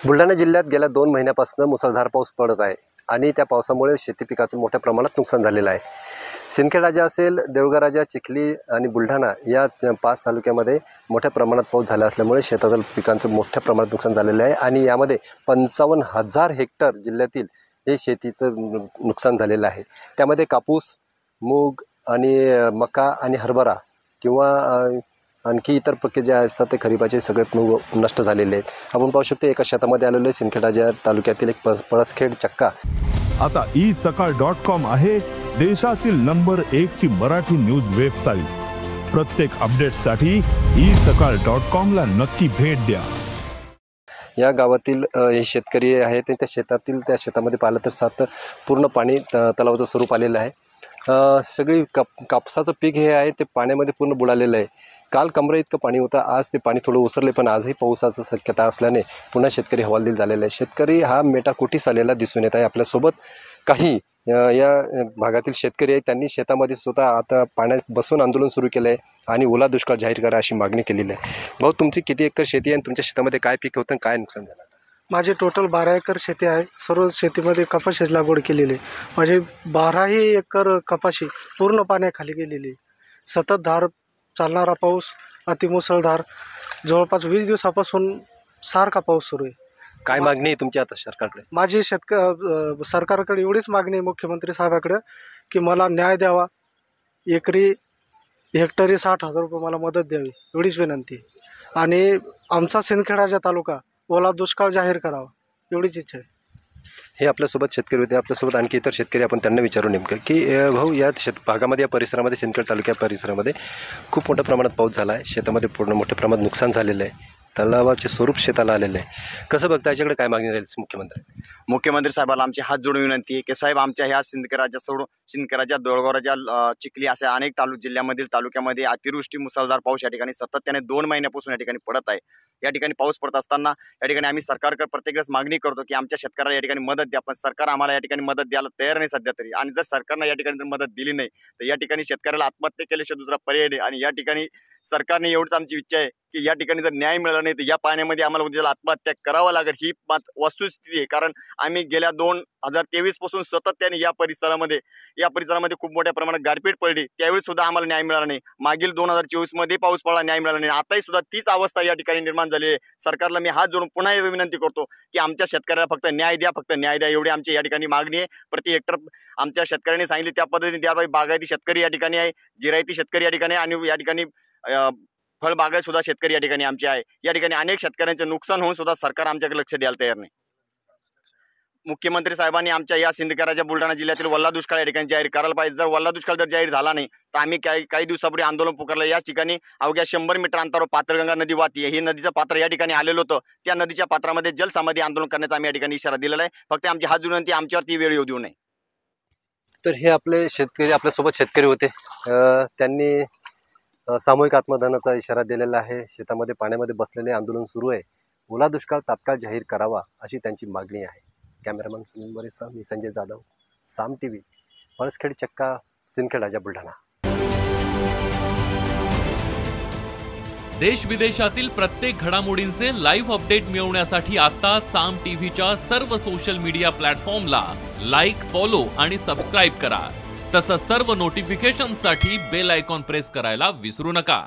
बुलढाणा जिल्ह्यात गेल्या 2 महिन्यापासून मुसळधार पाऊस पडत आहे आणि त्या पावसामुळे शेती पिकाचं मोठ्या प्रमाणात नुकसान झालेलं आहे। सिंदखेडराजा असेल, देऊळगाव राजा, चिखली आणि बुलढाणा या 5 तालुक्यामध्ये मोठ्या प्रमाणात पाऊस झाला असल्यामुळे शेतातील पिकांचं मोठ्या प्रमाणात नुकसान झालेलं आहे आणि यामध्ये 55,000 हेक्टर जिल्ह्यातील हे शेतीचं नुकसान झालेलं आहे। त्यामध्ये कापूस, मूग आणि मका आणि हरभरा किंवा आणखी इतर पिके जे असतात ते खरीपाचे सगळे नष्ट झालेले आहेत। आपण पाहू शकतो एका शेतामध्ये आलेलो आहे सिंदखेडराजा तालुक्यातील एक पळसखेड चक्का। आता isakal.com आहे देशातील नंबर 1 ची मराठी न्यूज वेबसाईट। प्रत्येक अपडेटसाठी isakal.com ला नक्की भेट द्या। या गावातील हे शेतकरी आहेत, त्या शेतामध्ये पाहिलं तर 7 पूर्ण पाणी तलावाचं स्वरूप आलेलं आहे। सगळी कापसाचं पीक हे आहे ते पाण्यामध्ये पूर्ण बुडालेलं आहे। काल कमरे इतकं पाणी होतं, आज ते पाणी थोडं ओसरले, पण आजही पावसाची शक्यता असल्याने पुन्हा शेतकरी हवालदिल झालेला आहे। शेतकरी हा मेटाकुटीस आलेला दिसून येत आहे। आपल्यासोबत काही या भागातील शेतकरी आहेत, त्यांनी शेतामध्ये स्वतः आता पाण्यात बसून आंदोलन सुरू केलं आहे आणि ओला दुष्काळ जाहीर करा अशी मागणी केलेली आहे। भाऊ, तुमची किती एकर शेती आहे आणि तुमच्या शेतामध्ये काय पीक होतं, काय नुकसान झालं? माझी टोटल 12 एकर शेती आहे। सर्व शेतीमध्ये कपाशीची लागवड केलेली आहे। माझी 12 एकर कपाशी पूर्ण पाण्याखाली गेलेली। सततधार चालणारा पाऊस, अतिमुसळधार, जवळपास 20 दिवसापासून सारखा पाऊस सुरू आहे। काय मागणी आहे तुमची आता सरकारकडे? माझी सरकारकडे एवढीच मागणी आहे मुख्यमंत्री साहेबांकडे की मला न्याय द्यावा, एकरी हेक्टरी 60,000 रुपये मला मदत द्यावी, एवढीच विनंती। आणि आमचा सिंदखेडराजा तालुका ओला दुष्काळ जाहीर करावा, एवढीच इच्छा आहे। हे आपल्यासोबत शेतकरी होते, आपल्यासोबत आणखी इतर शेतकरी आपण त्यांना विचारू नेमकं की भाऊ, या भागामध्ये, या परिसरामध्ये, सिंदखेड तालुक्या परिसरामध्ये खूप मोठ्या प्रमाणात पाऊस झाला आहे, शेतामध्ये पूर्ण मोठ्या प्रमाणात नुकसान झालेलं आहे, तलावाचे स्वरूप शेताला आलेलं आहे। कसं बघता, याच्याकडे काय मागणी राहील मुख्यमंत्री साहेबाला आमची हात जोडून विनंती आहे की साहेब, आमच्या ह्या सिंदखेडराजा, देऊळगाव राजा, चिखली अशा अनेक जिल्ह्यामधील तालुक्यामध्ये अतिवृष्टी, मुसळधार पाऊस या ठिकाणी सातत्याने 2 महिन्यापासून या ठिकाणी पडत आहे। या ठिकाणी पाऊस पडत असताना या ठिकाणी आम्ही सरकारकडे प्रत्येक वेळेस मागणी करतो की आमच्या शेतकऱ्याला या ठिकाणी मदत द्या, पण सरकार आम्हाला या ठिकाणी मदत द्यायला तयार नाही सध्या तरी। आणि जर सरकारने या ठिकाणी मदत दिली नाही तर या ठिकाणी शेतकऱ्याला आत्महत्या केल्याशिवाय दुसरा पर्याय नाही। आणि या ठिकाणी सरकारने एवढीच आमची इच्छा आहे की या ठिकाणी जर न्याय मिळाला नाही तर या पाण्यामध्ये आम्हाला उद्याला आत्महत्या करावा लागेल, ही वस्तुस्थिती आहे। कारण आम्ही गेल्या 2023 पासून सातत्याने या परिसरामध्ये खूप मोठ्या प्रमाणात गारपीट पडली, त्यावेळी सुद्धा आम्हाला न्याय मिळाला नाही। मागील 2024 मध्ये पाऊस पडला, न्याय मिळाला नाही। आताही सुद्धा तीच अवस्था या ठिकाणी निर्माण झाली आहे। सरकारला मी हात जोडून पुन्हा एकदा विनंती करतो की आमच्या शेतकऱ्याला फक्त न्याय द्या, एवढी आमची या ठिकाणी मागणी आहे। प्रति हेक्टर आमच्या शेतकऱ्यांनी सांगितले त्या पद्धतीने द्यावे। बागायती शेतकरी या ठिकाणी आहे, जिरायती शेतकरी या ठिकाणी, आणि या ठिकाणी फळबागायत सुद्धा शेतकरी या ठिकाणी आमचे आहे। या ठिकाणी अनेक शेतकऱ्यांचे नुकसान होऊन सुद्धा सरकार आमच्याकडे लक्ष द्यायला तयार नाही। मुख्यमंत्री साहेबांनी आमच्या या सिंदखेडराजा, बुलढाणा जिल्ह्यातील वल्ला दुष्काळ या ठिकाणी जाहीर करायला पाहिजे। जर वल्ला दुष्काळ जर जाहीर झाला नाही तर आम्ही काही दिवसापूर्वी आंदोलन पुकारलं। याच ठिकाणी अवघ्या 100 मीटर अंतरावर पात्रगंगा नदी वाहते, ही नदीचं पात्र या ठिकाणी आलेलं होतं। त्या नदीच्या पात्रामध्ये जलसमाधी आंदोलन करण्याचा आम्ही या ठिकाणी इशारा दिलेला आहे। फक्त आमची हात जोडून आमच्यावरती वेळ येऊ देऊ नये। तर हे आपले शेतकरी, आपल्यासोबत शेतकरी होते, त्यांनी सामूहिक आत्मदानाचा इशारा दिलेला आहे। शेतामध्ये पाण्यामध्ये बसलेले आंदोलन सुरू आहे। ओला दुष्काळ तात्काळ जाहीर करावा अशी त्यांची मागणी आहे। कॅमेरामॅन सुनील बरेसह मी संजय जाधव, साम टीव्ही, पळसखेड चक्का, सिंदखेडराजा, बुलढाणा। देश विदेशातील प्रत्येक घडामोडींचे लाईव्ह अपडेट मिळवण्यासाठी आता साम टीव्हीच्या सर्व सोशल मीडिया प्लॅटफॉर्मला लाईक, फॉलो आणि सबस्क्राईब करा। तसंच सर्व नोटिफिकेशनसाठी बेल आयकॉन प्रेस करायला विसरू नका।